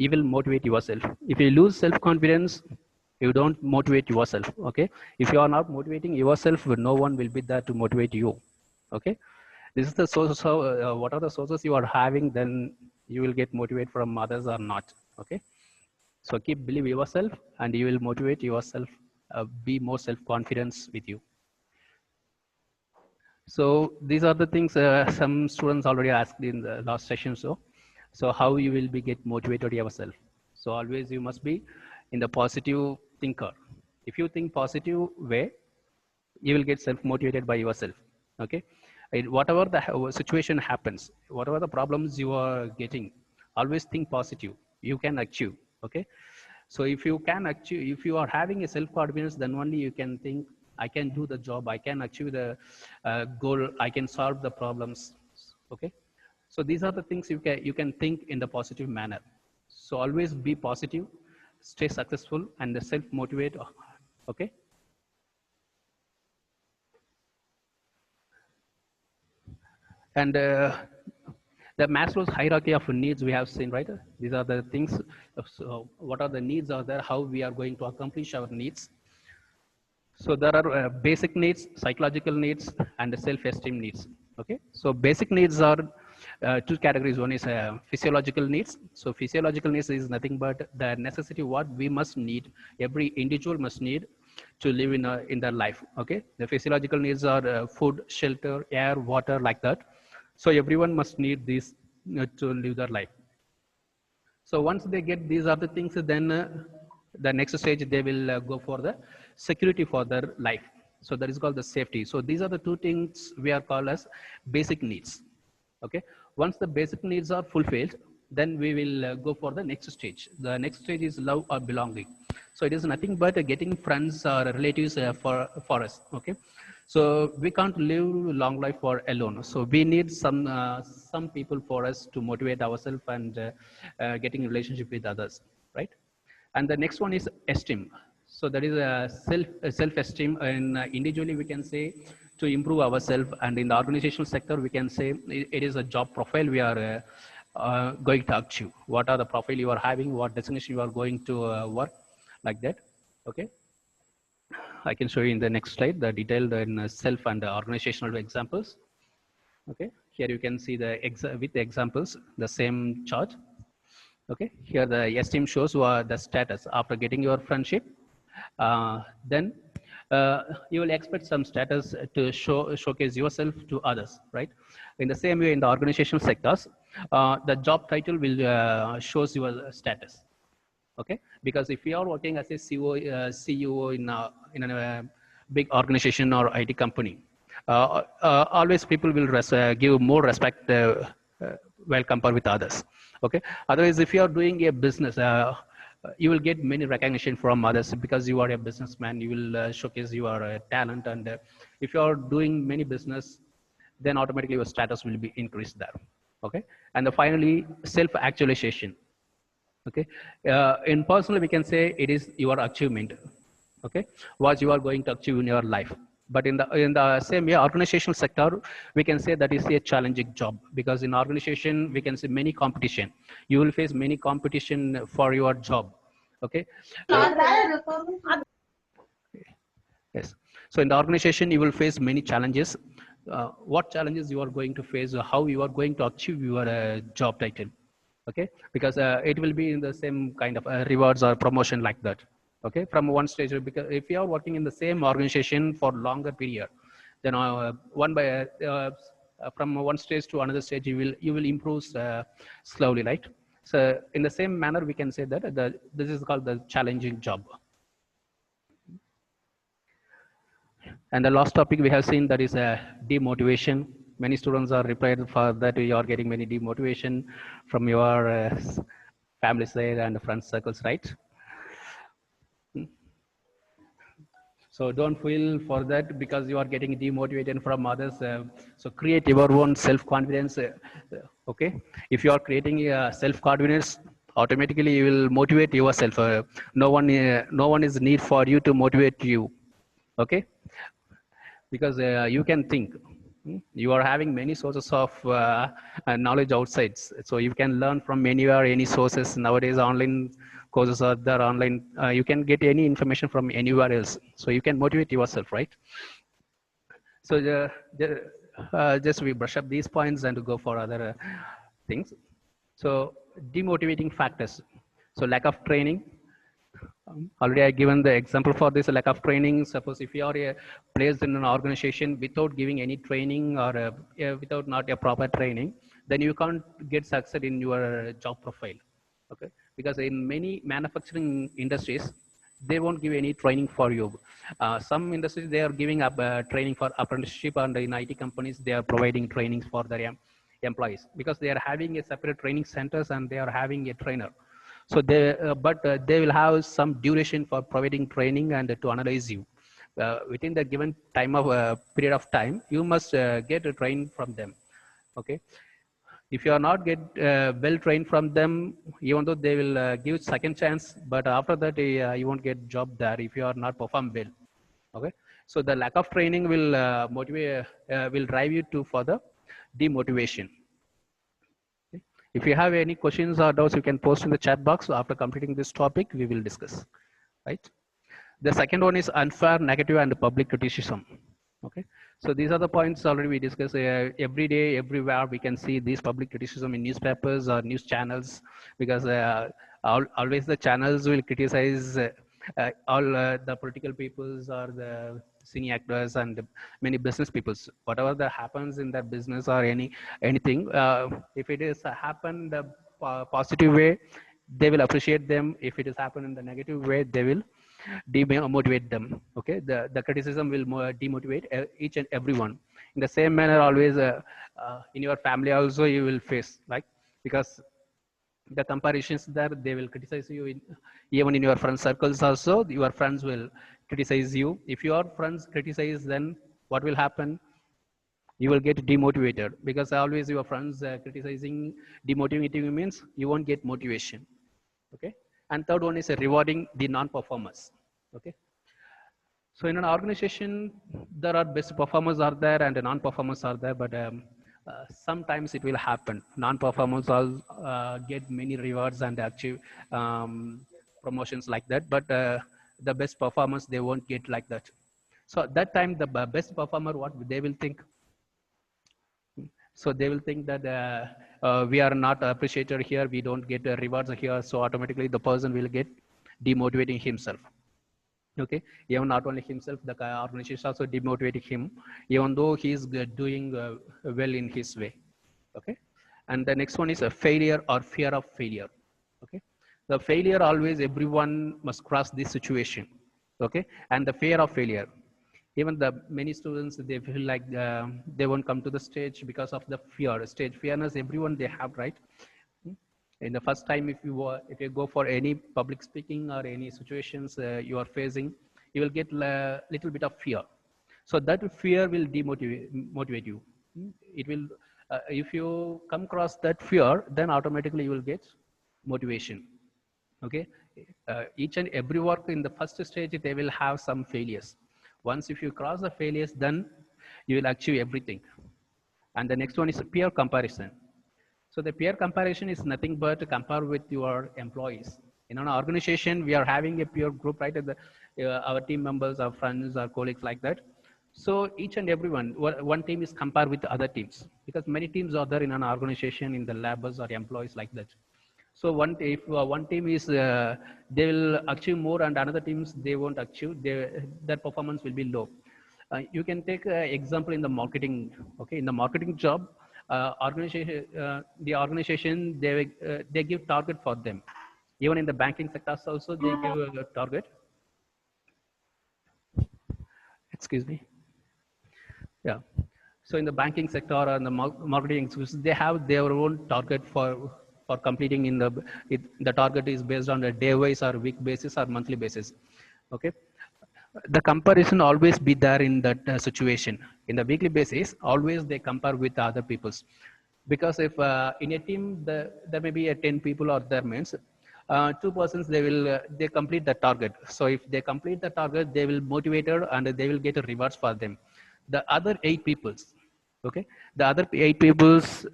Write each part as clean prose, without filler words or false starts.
you will motivate yourself. If you lose self-confidence, you don't motivate yourself. Okay, if you are not motivating yourself, no one will be there to motivate you. Okay, this is the source. So what are the sources you are having, then you will get motivated from others or not. Okay, so keep believe yourself and you will motivate yourself. Be more self-confidence with you. So these are the things some students already asked in the last session. So how you will be get motivated yourself? So always you must be in the positive thinker. If you think positive way, you will get self-motivated by yourself. Okay, whatever the situation happens, whatever the problems you are getting, always think positive. You can achieve. Okay, so if you can achieve, if you are having a self-confidence, then only you can think, I can do the job, I can achieve the goal, I can solve the problems. Okay, so these are the things you can think in the positive manner. So always be positive, stay successful, and self-motivate. Okay, and the Maslow's hierarchy of needs we have seen, right? These are the things. So what are the needs are there, how we are going to accomplish our needs. So there are basic needs, psychological needs, and self-esteem needs. Okay, so basic needs are two categories. One is physiological needs. So physiological needs is nothing but the necessity what we must need, every individual must need to live in their life. Okay, the physiological needs are food, shelter, air, water, like that. So everyone must need these to live their life. So once they get these other things, then the next stage they will go for the security for their life. So that is called the safety. So these are the two things we are called as basic needs. Okay, once the basic needs are fulfilled, then we will go for the next stage. The next stage is love or belonging. So it is nothing but getting friends or relatives for us. Okay, so we can't live long life for alone. So we need some people for us to motivate ourselves and getting relationship with others, right? And the next one is esteem. So that is a self-esteem, and individually we can say to improve ourselves, and in the organizational sector we can say it is a job profile we are going to achieve. What are the profile you are having, what designation you are going to work, like that. Okay, I can show you in the next slide the detailed self and organizational examples. Okay, here you can see the with the examples the same chart. Okay, here the esteem shows the status after getting your friendship. Then you will expect some status to showcase yourself to others, right? In the same way, in the organizational sectors, the job title will shows your status. Okay, because if you are working as a CEO in a big organization or IT company, always people will give more respect while compared with others. Okay, otherwise if you are doing a business, you will get many recognition from others because you are a businessman. You will showcase your talent, and if you are doing many business, then automatically your status will be increased there. Okay, and finally self-actualization. Okay, in personal we can say it is your achievement. Okay, what you are going to achieve in your life. But in the same way, organizational sector, we can say that is a challenging job, because in organization we can say many competition. You will face many competition for your job. Okay. Yes. So in the organization, you will face many challenges. What challenges you are going to face, or how you are going to achieve your job title. Okay, because it will be in the same kind of rewards or promotion, like that. Okay, from one stage, because if you are working in the same organization for longer period, then from one stage to another stage, you will improve slowly, right? So in the same manner, we can say that this is called the challenging job. And the last topic we have seen, that is demotivation. Many students are replied for that you are getting many demotivation from your family side and friend circles, right? So don't feel for that because you are getting demotivated from others. So create your own self-confidence. Okay, if you are creating self-confidence, automatically you will motivate yourself. No one is need for you to motivate you. Okay, because you can think. You are having many sources of knowledge outside. So you can learn from anywhere, any sources. Nowadays, online courses are there online. You can get any information from anywhere else. So you can motivate yourself, right? So just we brush up these points and go for other things. So demotivating factors. So lack of training. Already I given the example for this lack of training. Suppose if you are placed in an organization without giving any training or without not a proper training, then you can't get success in your job profile. Okay, because in many manufacturing industries, they won't give any training for you. Some industries they are giving up training for apprenticeship, and in IT companies they are providing trainings for their employees because they are having a separate training centers and they are having a trainer. So they will have some duration for providing training and to analyze you. Within the given time of period of time, you must get a train from them. Okay. If you are not get well trained from them, even though they will give second chance, but after that you won't get job there if you are not perform well. Okay. So the lack of training will motivate, will drive you to further demotivation. If you have any questions or doubts, you can post in the chat box. So after completing this topic, we will discuss. Right. The second one is unfair, negative, and public criticism. Okay. So these are the points already we discussed. Every day, everywhere, we can see this public criticism in newspapers or news channels because always the channels will criticize all the political peoples or the cine actors and many business peoples. Whatever that happens in that business or anything, if it is happened the positive way, they will appreciate them. If it is happened in the negative way, they will demotivate them. Okay, the criticism will demotivate each and everyone. In the same manner, always in your family also you will face, like, because the comparisons there, they will criticize you even in your friend circles also. Your friends will criticize you. If your friends criticize, then what will happen? You will get demotivated because always your friends criticizing, demotivating means you won't get motivation. Okay. And third one is rewarding the non-performers. Okay. So in an organization, there are best performers are there and the non-performers are there, but sometimes it will happen. Non-performers all get many rewards and achieve promotions like that, but the best performers, they won't get like that. So at that time, the best performer, what they will think? So they will think that we are not appreciated here, we don't get rewards here, so automatically the person will get demotivating himself. Okay, even not only himself, the organization also demotivating him, even though he is doing well in his way. Okay, and the next one is a failure or fear of failure. Okay, the failure, always everyone must cross this situation. Okay, and the fear of failure, even the many students, they feel like they won't come to the stage because of the stage fearness. Everyone they have, right? In the first time, if you go for any public speaking or any situations you are facing, you will get a little bit of fear. So that fear will motivate you. It will if you come across that fear, then automatically you will get motivation. Okay, each and every work in the first stage, they will have some failures. Once if you cross the failures, then you will achieve everything. And the next one is peer comparison. So the peer comparison is nothing but to compare with your employees. In an organization, we are having a peer group, right? Our team members, our friends, our colleagues, like that. So each and everyone, one team is compared with other teams because many teams are there in an organization, in the labs or employees, like that. So if one team is, they will achieve more and another teams, they won't achieve, their performance will be low. You can take an example in the marketing. Okay, in the marketing job, the organization, they give target for them. Even in the banking sectors also, they give a target. Excuse me. Yeah. So in the banking sector or in the marketing institutions, they have their own target for completing. The target is based on a day wise or week basis or monthly basis. Okay. The comparison always be there in that situation. In the weekly basis, always they compare with other people's, because if in a team there may be a 10 people, or there means 2 persons, they complete the target. So if they complete the target, they will motivated and they will get a rewards for them. The other 8 peoples, Okay, the other 8 peoples,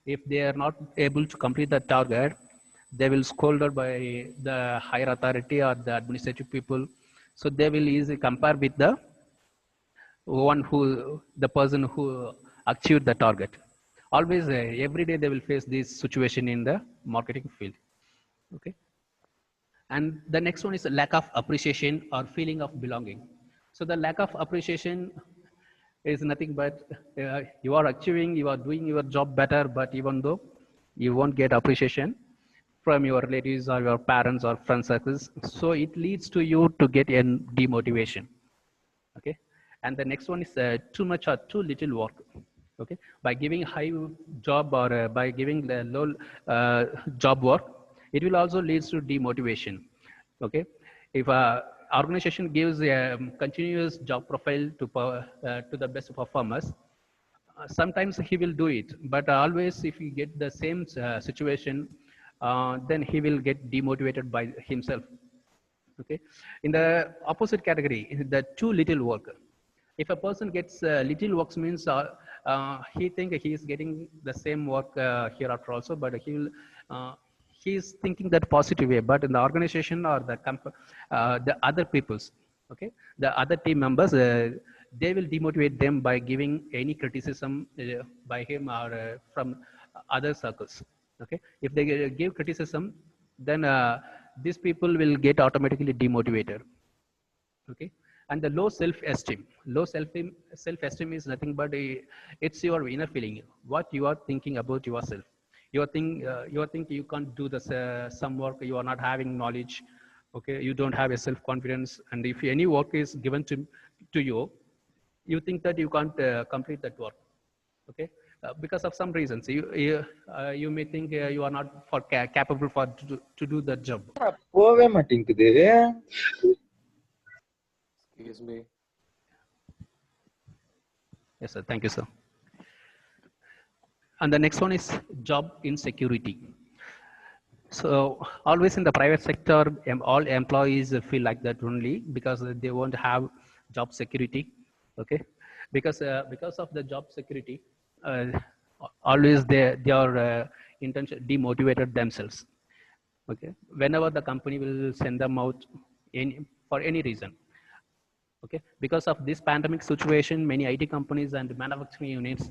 if they are not able to complete the target, they will scolded by the higher authority or the administrative people. So they will easily compare with the person who achieved the target. Always, every day they will face this situation in the marketing field. Okay, and the next one is a lack of appreciation or feeling of belonging. So the lack of appreciation is nothing but you are achieving, you are doing your job better, but even though you won't get appreciation from your relatives or your parents or friend circles, so it leads to you to get a demotivation. Okay, and the next one is too much or too little work. Okay, by giving high job or by giving the low job work, it will also leads to demotivation. Okay, if a organization gives a continuous job profile to the best performers, sometimes he will do it, but always if he get the same situation, then he will get demotivated by himself. Okay, in the opposite category, the too little work. If a person gets little works means he think he is getting the same work hereafter also, but he is thinking that positive way, but in the organization or the other peoples, okay, the other team members, they will demotivate them by giving any criticism by him or from other circles. Okay, if they give criticism, then these people will get automatically demotivated. Okay, and the low self-esteem. Low self-esteem is nothing but it's your inner feeling, what you are thinking about yourself. You think you can't do this some work, you are not having knowledge. Okay, you don't have a self-confidence, and if any work is given to you, you think that you can't complete that work. Okay, because of some reasons you may think you are not capable to do that job. போவே மாட்டேங்குது. Excuse me. Yes, sir. Thank you, sir. And the next one is job insecurity. So always in the private sector, all employees feel like that only because they won't have job security. Okay, because of the job security, uh, always they are demotivated themselves. Okay, whenever the company will send them out for any reason. Okay, because of this pandemic situation, many IT companies and manufacturing units,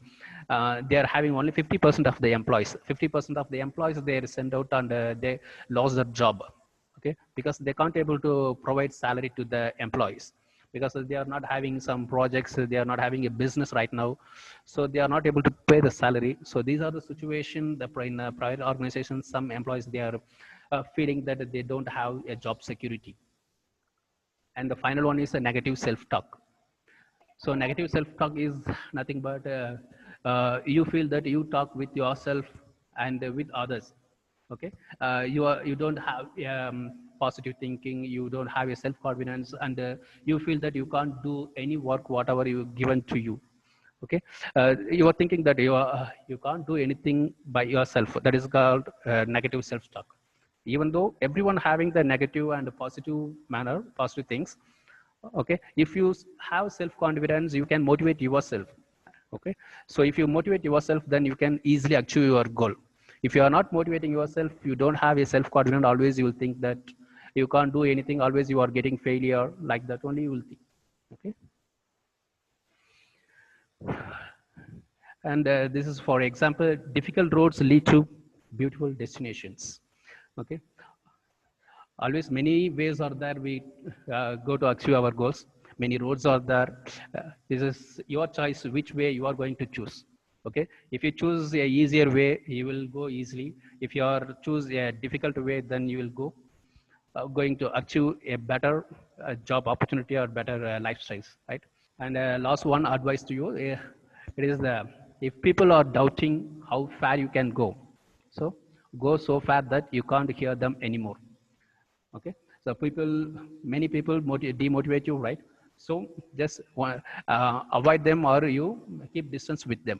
they are having only 50% of the employees. 50% of the employees they are sent out and they lost their job. Okay, because they can't able to provide salary to the employees, because they are not having some projects, they are not having a business right now, so they are not able to pay the salary. So these are the situation. In private organizations, some employees they are feeling that they don't have a job security. And the final one is a negative self-talk. So negative self-talk is nothing but you feel that you talk with yourself and with others. Okay, you don't have positive thinking, you don't have a self-confidence, and you feel that you can't do any work whatever you given to you. Okay, you are thinking that you can't do anything by yourself. That is called negative self-talk. Even though everyone having the negative and positive manner, positive things. Okay, if you have self-confidence, you can motivate yourself. Okay, so if you motivate yourself, then you can easily achieve your goal. If you are not motivating yourself, you don't have a self-confidence, always you will think that you can't do anything, always you are getting failure, like that only you will think. Okay, and this is for example, difficult roads lead to beautiful destinations. Okay, always many ways are there, we go to achieve our goals. Many roads are there. This is your choice which way you are going to choose. Okay, if you choose a easier way, you will go easily. If you are choose a difficult way, then you will go going to achieve a better job opportunity or better lifestyles, right? And last one advice to you, it is if people are doubting how far you can go, so go so far that you can't hear them anymore. Okay, so many people demotivate you, right? So just avoid them or you keep distance with them.